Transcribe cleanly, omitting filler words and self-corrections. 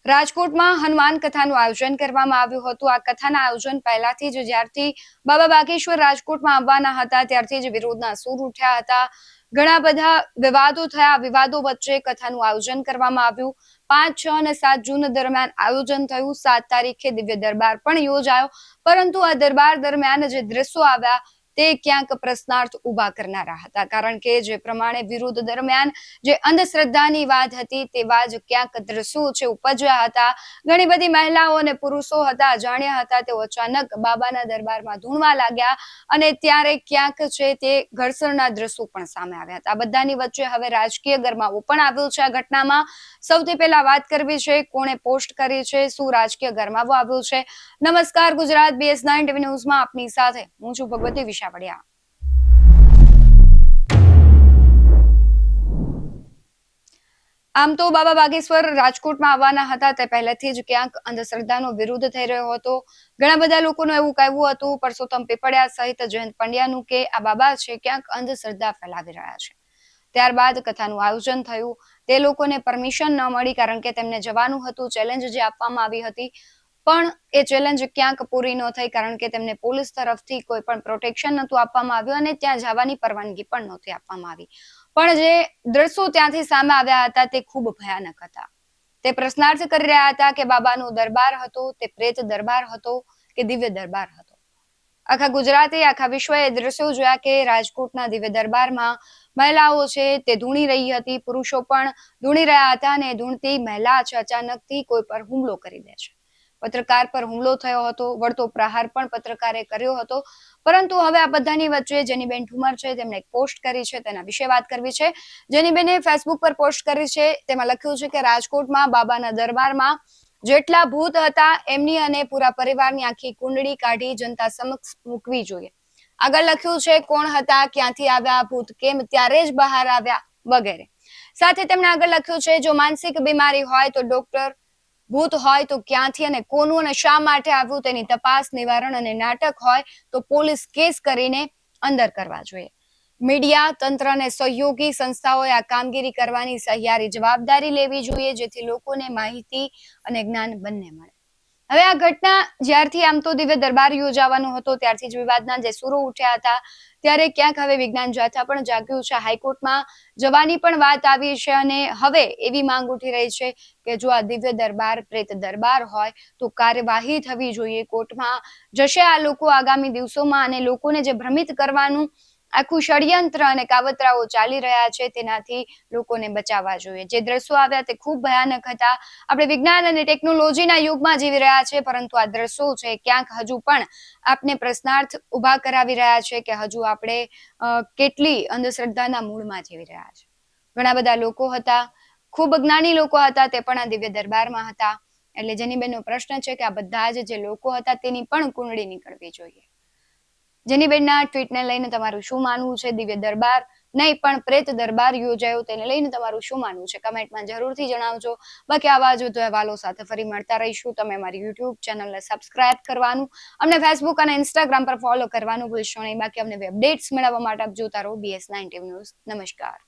રાજકોટમાં હનુમાન કથાનું આયોજન કરવામાં આવ્યું હતું। આ કથાના આયોજન પહેલાથી જ જ્યારથી બાબા બાગેશ્વર રાજકોટમાં આવવાના હતા ત્યારથી જ વિરોધના સૂર ઉઠ્યા હતા। ઘણા બધા વિવાદો થયા। વિવાદો વચ્ચે કથાનું આયોજન કરવામાં આવ્યું। 5, 6 અને 7 જૂન દરમિયાન આયોજન થયું। 7 તારીખે દિવ્ય દરબાર પણ યોજાયો, પરંતુ આ દરબાર દરમિયાન જે દ્રશ્યો આવ્યા તે ક્યાંક પ્રશ્નાર્થ ઉભા કરનારા હતા, કારણ કે જે પ્રમાણે વિરોધ દરમિયાન જે અંધશ્રદ્ધાની વાત હતી તેવા જ ક્યાંક દ્રશ્યો છે ઉપજ્યા હતા। ઘણી બધી મહિલાઓ અને પુરુષો હતા, અજાણ્યા હતા, તેઓ અચાનક બાબાના દરબારમાં ધૂણવા લાગ્યા અને ત્યારે ક્યાંક છે તે ઘર્ષણના દ્રશ્યો પણ સામે આવ્યા હતા। આ બધાની વચ્ચે હવે રાજકીય ગરમાવો પણ આવ્યો છે। આ ઘટનામાં સૌથી પહેલા વાત કરવી છે કોણે પોસ્ટ કરી છે, શું રાજકીય ગરમાવો આવ્યો છે। નમસ્કાર ગુજરાત, BS9 ટીવી ન્યૂઝમાં આપની સાથે હું છું ભગવતી વિશાવડિયા। આમ તો બાબા બાગેશ્વર રાજકોટમાં આવવાના હતા તે પહેલેથી જ ક્યાંક અંધશ્રદ્ધાનો વિરોધ થઈ રહ્યો હતો। ઘણા બધા લોકોનું એવું કહેવું હતું, પરસોત્તમ પીપળિયા સહિત જયંત પંડ્યાનું, કે આ બાબા છે ક્યાંક અંધશ્રદ્ધા ફેલાવી રહ્યા છે। ત્યારબાદ કથાનું આયોજન થયું। તે લોકોને પરમિશન ન મળી, કારણ કે તેમને જવાનું હતું। ચેલેન્જ જે આપવામાં આવી હતી પણ એ ચેલેન્જ ક્યાંક પૂરી ન થઈ, કારણ કે તેમને પોલીસ તરફથી કોઈ પણ પ્રોટેક્શન નહોતું આપવામાં આવ્યું અને ત્યાં જવાની પરવાનગી પણ નહોતી આપવામાં આવી। પણ જે દ્રશ્યો ત્યાંથી સામે આવ્યા હતા તે ખૂબ ભયાનક હતા। તે પ્રશ્નાર્થ કરી રહ્યા હતા કે બાબાનો દરબાર હતો તે પ્રેત દરબાર હતો કે દિવ્ય દરબાર હતો। આખા ગુજરાતે, આખા વિશ્વએ દ્રશ્યો જોયા કે રાજકોટના દિવ્ય દરબારમાં મહિલાઓ છે તે ધૂણી રહી હતી, પુરુષો પણ ધૂણી રહ્યા હતા અને ધૂણતી મહિલા છે અચાનકથી કોઈ પર હુમલો કરી દે છે। પત્રકાર પર હુમલો થયો હતો, વળતો પ્રહાર પણ પત્રકારે કર્યો હતો। પરંતુ હવે આ બધાની વચ્ચે જેનીબેન ઠુમર છે તેમણે એક પોસ્ટ કરી છે, તેના વિશે વાત કરવી છે। જેનીબેને ફેસબુક પર પોસ્ટ કરી છે, તેમાં લખ્યું છે કે રાજકોટમાં બાબાના દરબારમાં જેટલા ભૂત હતા એમની અને પૂરા પરિવારની આખી કુંડળી કાઢી જનતા સમક્ષ મૂકવી જોઈએ। આગળ લખ્યું છે કોણ હતા, ક્યાંથી આવ્યા, ભૂત કેમ ત્યારે જ બહાર આવ્યા, વગેરે। સાથે તેમણે આગળ લખ્યું છે જો માનસિક બીમારી હોય તો ડોક્ટર, ભૂત હોય તો ક્યાંથી અને કોનું અને શા માટે આવ્યું તેની તપાસ, નિવારણ અને નાટક હોય તો પોલીસ કેસ કરીને અંદર કરવા જોઈએ। મીડિયા, તંત્ર અને સહયોગી સંસ્થાઓએ આ કામગીરી કરવાની સહિયારી જવાબદારી લેવી જોઈએ, જેથી લોકોને માહિતી અને જ્ઞાન બંને મળે। હવે આ ઘટના જ્યારથી આમ તો દિવ્ય દરબાર યોજાવાનો હતો ત્યારથી જ વિવાદના જે સૂરો ઉઠ્યા હતા, ત્યારે ક્યાંક હવે વિજ્ઞાન જાથા પણ જાગ્યું છે। હાઈકોર્ટમાં જવાની પણ વાત આવી છે અને હવે એવી માંગ ઉઠી રહી છે કે જો આ દિવ્ય દરબાર પ્રેત દરબાર હોય તો કાર્યવાહી થવી જોઈએ, કોર્ટમાં જશે આ લોકો આગામી દિવસોમાં અને લોકોને જે ભ્રમિત કરવાનું આખું ષડયંત્ર અને કાવતરાઓ ચાલી રહ્યા છે તેનાથી લોકોને બચાવવા જોઈએ। જે દ્રશ્યો આવ્યા તે ખૂબ ભયાનક હતા। આપણે વિજ્ઞાન અને ટેકનોલોજીના યુગમાં જીવી રહ્યા છે, પરંતુ આ દ્રશ્યો છે ક્યાંક હજુ પણ આપને પ્રશ્નાર્થ ઉભા કરાવી રહ્યા છે કે હજુ આપણે કેટલી અંધશ્રદ્ધાના મૂળમાં જીવી રહ્યા છે। ઘણા બધા લોકો હતા, ખૂબ જ્ઞાની લોકો હતા, તે પણ આ દિવ્ય દરબારમાં હતા। એટલે જેનીબેનનો પ્રશ્ન છે કે આ બધા જ જે લોકો હતા તેની પણ કુંડળી નીકળવી જોઈએ। જેનીબેનના ટ્વીટને લઈને તમારું શું માનવું છે? દિવ્ય દરબાર નહીં પણ પ્રેત દરબાર યોજાયો તેને લઈને તમારું શું માનવું છે? કમેન્ટમાં જરૂરથી જણાવજો। બાકી આવા જ વધુ અહેવાલો સાથે ફરી મળતા રહીશું। તમે અમારી યુટ્યુબ ચેનલને સબસ્ક્રાઇબ કરવાનું, અમને ફેસબુક અને ઇન્સ્ટાગ્રામ પર ફોલો કરવાનું ભૂલશો નહીં। બાકી અમને અપડેટ્સ મેળવવા માટે આપ જોતા રહો BS9 ટીવી ન્યૂઝ। નમસ્કાર।